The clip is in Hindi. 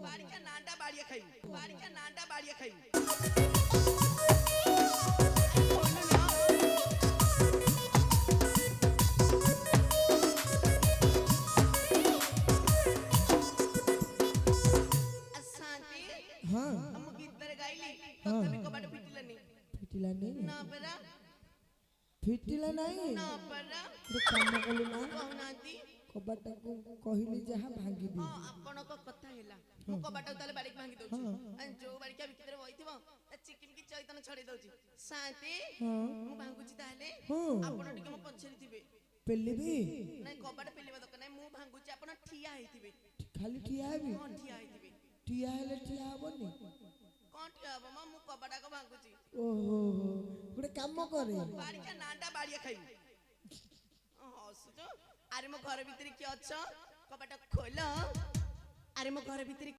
বাড়িটা নাটা বাড়িয়ে খাই বাড়িটা নাটা বাড়িয়ে খাই हाँ हम गीत रे गाइली तभी कबाट फिटिलानी फिटिला नहीं ना परा फिटिला नहीं ना परा तो काम कलु ना कहनाती कबाट को कहली जहा भांगी दी हां आपण को कथा हेला मु कबाट ताले बाड़ी भांगी दउची अन जो बाड़ी के भीतर बइथिबो चिकिन की चैतन छड़ी दउची शांति मु भांगुची ताले आपण टिके मो पछरी थिबे पेलिबी नहीं कबाट पेलिबा दक नहीं मु भांगुची आपण ठिया हेथिबे खाली ठिया हेबी हां ठिया हेथिबे ठिया हेले ठिया हबनी कोन ठिया हबो मा मु कबाट को भांगुची ओहो गुडे काम करे बाड़ी का नाटा बाड़िया खाई हसुतो अरे मो घर भीतर की अच्छा कबाट खोल अरे मो घर भीतर